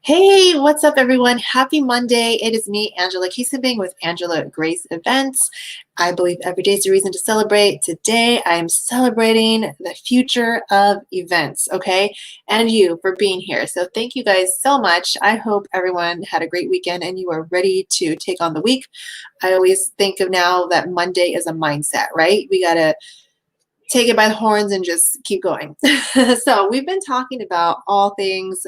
Hey, what's up, everyone? Happy Monday. It is me, Angela Kiesebing with Angela Grace Events. I believe every day is a reason to celebrate. Today, I am celebrating the future of events, okay? And you for being here. So thank you guys so much. I hope everyone had a great weekend and you are ready to take on the week. I always think of now that Monday is a mindset, right? We got to take it by the horns and just keep going. So we've been talking about all things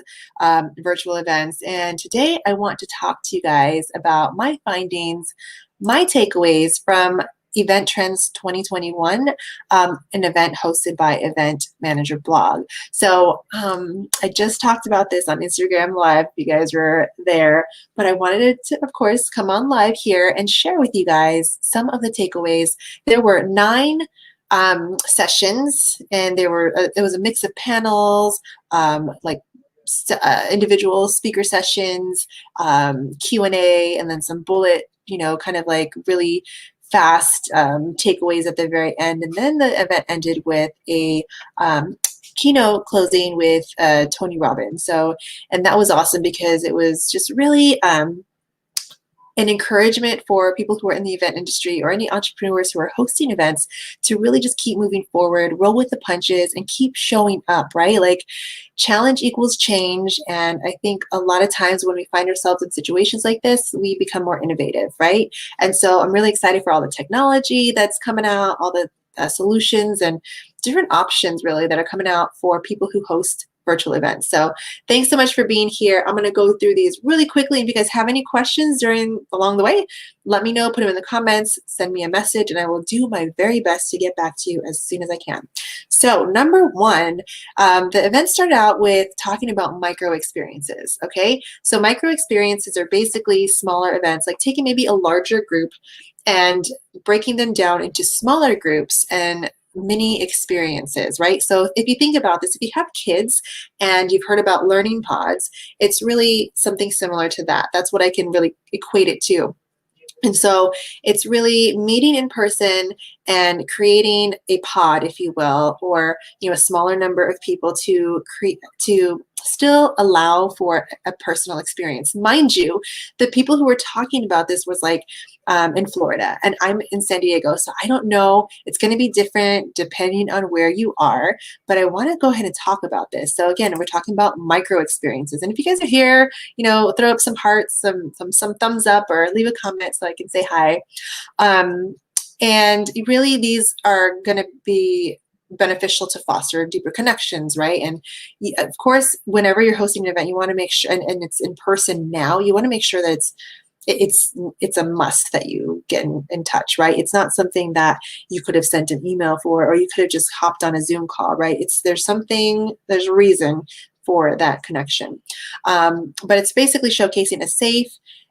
virtual events, and today I want to talk to you guys about my findings, my takeaways from Event Trends 2021, an event hosted by Event Manager Blog. So I just talked about this on Instagram Live, if you guys were there, but I wanted to, of course, come on live here and share with you guys some of the takeaways. There were 9 sessions, and it was a mix of panels, like individual speaker sessions, Q&A, and then some bullet, kind of like really fast takeaways at the very end. And then the event ended with a keynote closing with Tony Robbins. So, and that was awesome because it was just really an encouragement for people who are in the event industry or any entrepreneurs who are hosting events to really just keep moving forward, roll with the punches, and keep showing up, right? Like, challenge equals change. And I think a lot of times when we find ourselves in situations like this, we become more innovative, right? And so I'm really excited for all the technology that's coming out, all the solutions and different options really that are coming out for people who host virtual events. So thanks so much for being here. I'm going to go through these really quickly. If you guys have any questions along the way, let me know, put them in the comments, send me a message, and I will do my very best to get back to you as soon as I can. So number one, the event started out with talking about micro experiences, okay? So micro experiences are basically smaller events, like taking maybe a larger group and breaking them down into smaller groups and mini experiences, right? So if you think about this, if you have kids and you've heard about learning pods, it's really something similar to that. That's what I can really equate it to. And so it's really meeting in person and creating a pod, if you will, or a smaller number of people to still allow for a personal experience. Mind you, the people who were talking about this was like in Florida, and I'm in San Diego, so I don't know. It's going to be different depending on where you are, but I want to go ahead and talk about this. So again, we're talking about micro experiences, and if you guys are here, throw up some hearts, some thumbs up, or leave a comment so I can say hi. And really, these are going to be beneficial to foster deeper connections, right? And of course, whenever you're hosting an event, you want to make sure, and it's in person now, you want to make sure that it's a must that you get in touch, right? It's not something that you could have sent an email for, or you could have just hopped on a Zoom call, right? There's a reason for that connection. But it's basically showcasing a safe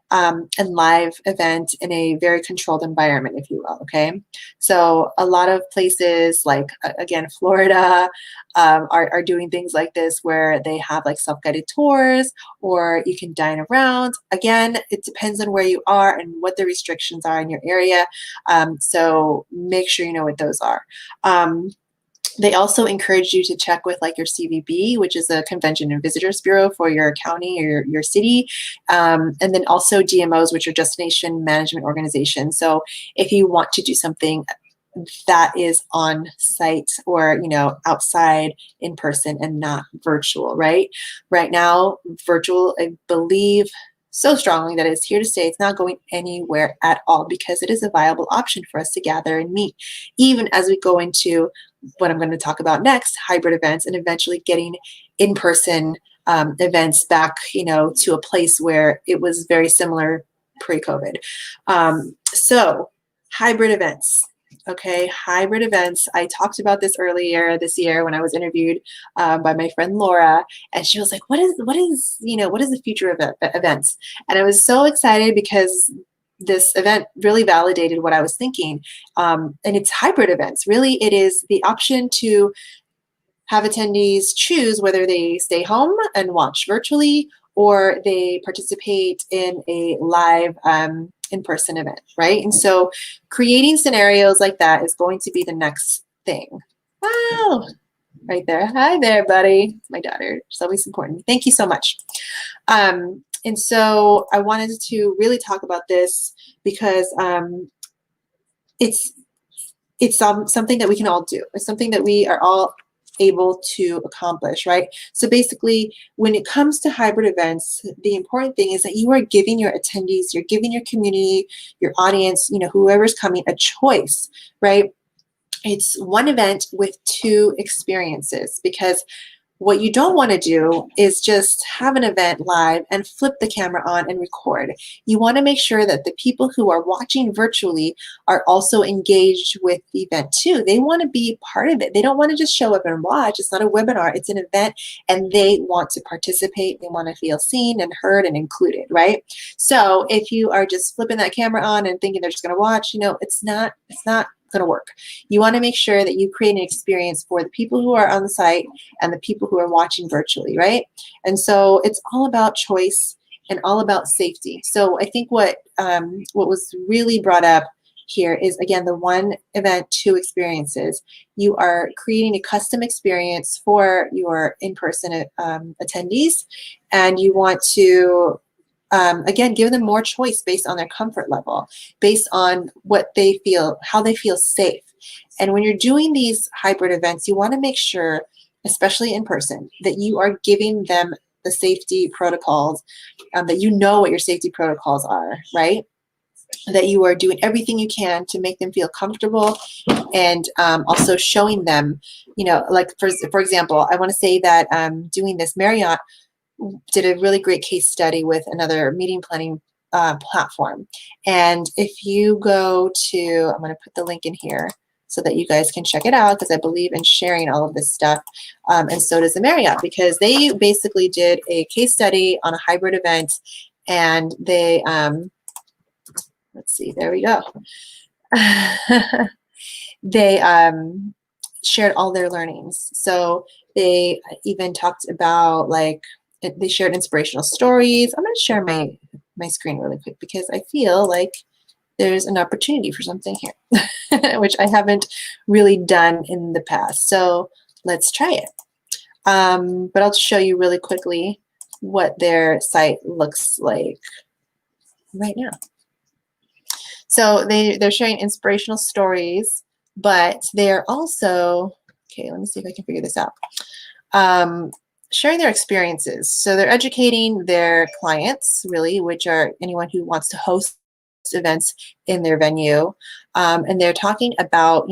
and live event in a very controlled environment, if you will, okay? So a lot of places like, again, Florida are doing things like this where they have like self-guided tours, or you can dine around. Again, it depends on where you are and what the restrictions are in your area. So make sure you know what those are. They also encourage you to check with like your CVB, which is a Convention and Visitors Bureau for your county or your city. And then also DMOs, which are Destination Management Organizations. So if you want to do something that is on site or, outside in person and not virtual, right? Right now, virtual, I believe so strongly that it's here to stay. It's not going anywhere at all because it is a viable option for us to gather and meet, even as we go into what I'm going to talk about next, hybrid events, and eventually getting in-person events back, to a place where it was very similar pre-COVID. So hybrid events. Okay, hybrid events. I talked about this earlier this year when I was interviewed by my friend Laura, and she was like, "What is the future of events?" And I was so excited because this event really validated what I was thinking. And it's hybrid events. Really, it is the option to have attendees choose whether they stay home and watch virtually or they participate in a live in-person event, right? And so creating scenarios like that is going to be the next thing. Wow. right there. Hi there, buddy. It's my daughter. She's always supporting me. Thank you so much. And so I wanted to really talk about this because it's something that we can all do. It's something that we are all able to accomplish, right? So basically, when it comes to hybrid events, the important thing is that you are giving your attendees, you're giving your community, your audience, whoever's coming, a choice, right? It's one event with two experiences, because what you don't want to do is just have an event live and flip the camera on and record. You want to make sure that the people who are watching virtually are also engaged with the event too. They want to be part of it. They don't want to just show up and watch. It's not a webinar, it's an event, and they want to participate. They want to feel seen and heard and included, right? So if you are just flipping that camera on and thinking they're just going to watch, it's not going to work. You want to make sure that you create an experience for the people who are on the site and the people who are watching virtually, right? And so it's all about choice and all about safety. So I think what was really brought up here is, again, the one event, two experiences. You are creating a custom experience for your in-person attendees, and you want to again, give them more choice based on their comfort level, based on what they feel, how they feel safe. And when you're doing these hybrid events, you want to make sure, especially in person, that you are giving them the safety protocols, that you know what your safety protocols are, right? That you are doing everything you can to make them feel comfortable, and also showing them, like for example, I want to say that doing this, Marriott did a really great case study with another meeting planning platform. And if you go to, I'm going to put the link in here so that you guys can check it out, because I believe in sharing all of this stuff. And so does the Marriott, because they basically did a case study on a hybrid event, and they, let's see, there we go. They shared all their learnings. So they even talked about, like, they shared inspirational stories. I'm going to share my screen really quick, because I feel like there's an opportunity for something here, which I haven't really done in the past. So let's try it. But I'll show you really quickly what their site looks like right now. So they're sharing inspirational stories, but they're also, okay, let me see if I can figure this out. Sharing their experiences. So they're educating their clients, really, which are anyone who wants to host events in their venue. And they're talking about,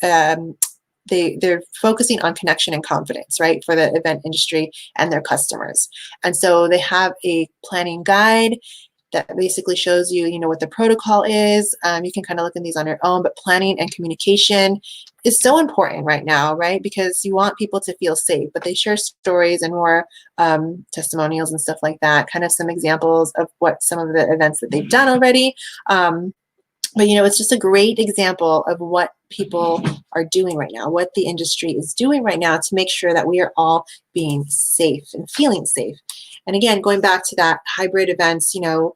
they're focusing on connection and confidence, right, for the event industry and their customers. And so they have a planning guide that basically shows you, what the protocol is. You can kind of look in these on your own, but planning and communication is so important right now, right? Because you want people to feel safe, but they share stories and more testimonials and stuff like that, kind of some examples of what some of the events that they've done already. But, it's just a great example of what people are doing right now, what the industry is doing right now to make sure that we are all being safe and feeling safe. And again, going back to that hybrid events, you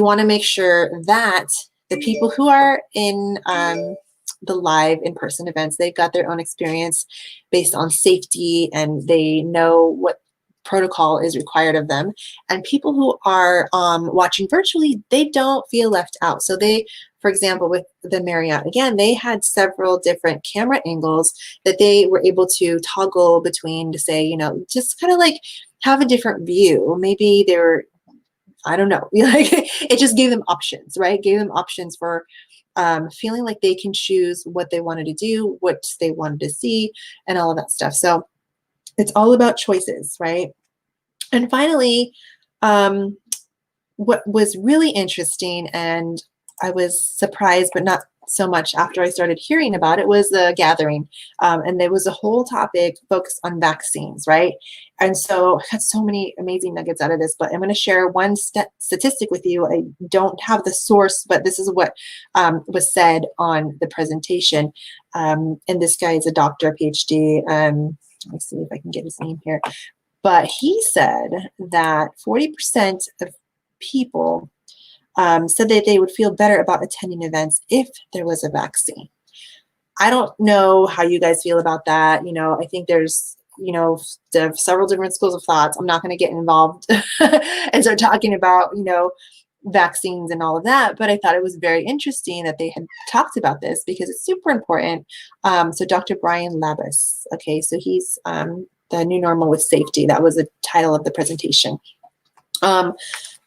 want to make sure that the people who are in the live in-person events, they've got their own experience based on safety, and they know what protocol is required of them. And people who are watching virtually, they don't feel left out. So they, for example, with the Marriott, again, they had several different camera angles that they were able to toggle between to say, just kind of like have a different view. Maybe they're, I don't know, like it just gave them options, right? Gave them options for feeling like they can choose what they wanted to do, what they wanted to see, and all of that stuff. So it's all about choices, right? And finally, what was really interesting, and I was surprised, but not so much after I started hearing about it, was the gathering. And there was a whole topic focused on vaccines, right? And so I got so many amazing nuggets out of this, but I'm going to share one statistic with you. I don't have the source, but this is what was said on the presentation. And this guy is a doctor, a PhD. Let me see if I can get his name here. But he said that 40% of people said that they would feel better about attending events if there was a vaccine. I don't know how you guys feel about that. I think there's, several different schools of thoughts. I'm not going to get involved and start talking about, vaccines and all of that. But I thought it was very interesting that they had talked about this because it's super important. So Dr. Brian Labus, okay, so he's the new normal with safety. That was the title of the presentation. But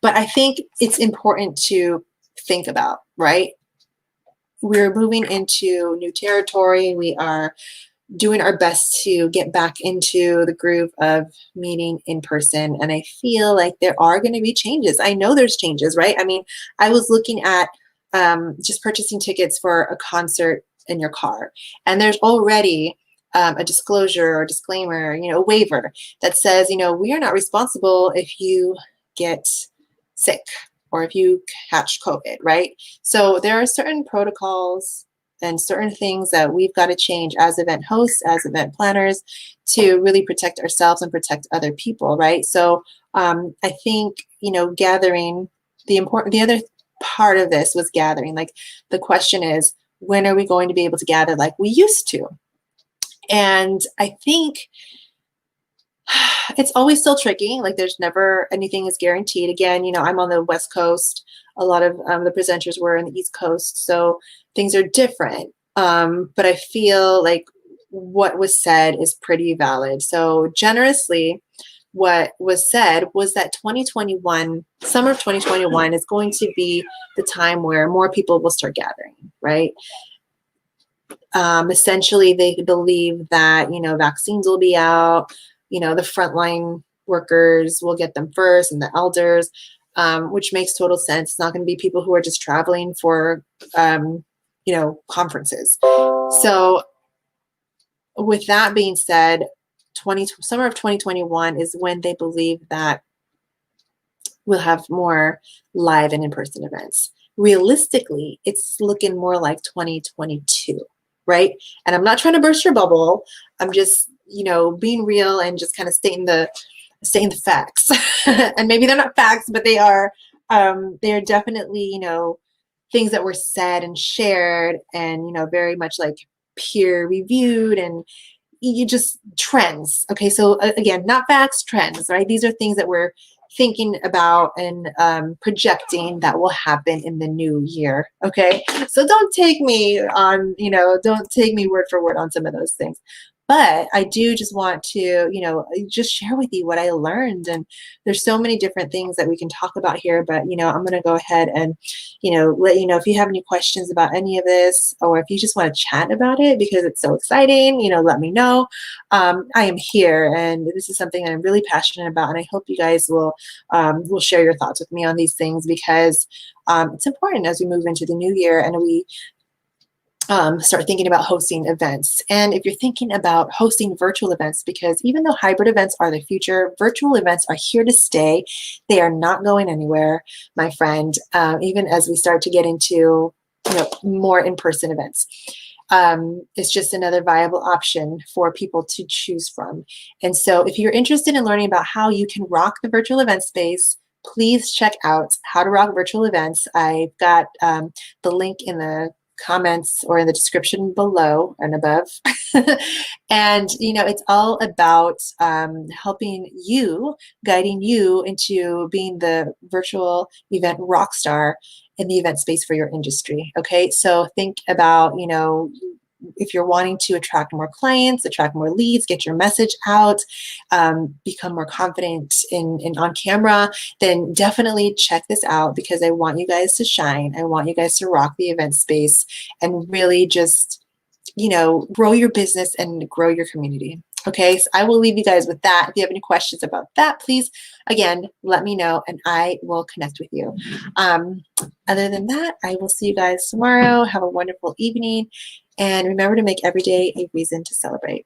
I think it's important to think about, right? We're moving into new territory. We are doing our best to get back into the groove of meeting in person. And I feel like there are going to be changes. I know there's changes, right? I mean, I was looking at just purchasing tickets for a concert in your car, and there's already a disclosure or disclaimer, a waiver that says, we are not responsible if you get sick or if you catch COVID, right? So there are certain protocols and certain things that we've got to change as event hosts, as event planners, to really protect ourselves and protect other people, right? So I think, gathering, the other part of this was gathering. Like, the question is, when are we going to be able to gather like we used to? And I think it's always still tricky. Like, there's never anything is guaranteed. Again, I'm on the West Coast. A lot of the presenters were in the East Coast, so things are different. But I feel like what was said is pretty valid. So generously, what was said was that 2021, summer of 2021, is going to be the time where more people will start gathering, right? Essentially, they believe that, vaccines will be out, the frontline workers will get them first, and the elders, which makes total sense. It's not going to be people who are just traveling for, conferences. So with that being said, summer of 2021 is when they believe that we'll have more live and in-person events. Realistically, it's looking more like 2022, right? And I'm not trying to burst your bubble. I'm just, being real and just kind of stating the facts. And maybe they're not facts, but they are definitely, things that were said and shared and, very much like peer reviewed, and you just trends. Okay. So again, not facts, trends, right? These are things that we're thinking about and projecting that will happen in the new year. Okay. So don't take me on, don't take me word for word on some of those things. But I do just want to, just share with you what I learned. And there's so many different things that we can talk about here. But, I'm going to go ahead and, let you know if you have any questions about any of this, or if you just want to chat about it because it's so exciting, let me know. I am here, and this is something I'm really passionate about. And I hope you guys will share your thoughts with me on these things, because it's important as we move into the new year and we start thinking about hosting events. And if you're thinking about hosting virtual events, because even though hybrid events are the future, virtual events are here to stay. They are not going anywhere, my friend, even as we start to get into more in-person events. It's just another viable option for people to choose from. And so if you're interested in learning about how you can rock the virtual event space, please check out How to Rock Virtual Events. I've got the link in the comments or in the description below and above. And it's all about helping you, guiding you into being the virtual event rock star in the event space for your industry. Okay, so think about if you're wanting to attract more clients, attract more leads, get your message out, become more confident in on camera, then definitely check this out, because I want you guys to shine. I want you guys to rock the event space and really just, grow your business and grow your community. Okay, so I will leave you guys with that. If you have any questions about that, please, again, let me know and I will connect with you. Other than that, I will see you guys tomorrow. Have a wonderful evening. And remember to make every day a reason to celebrate.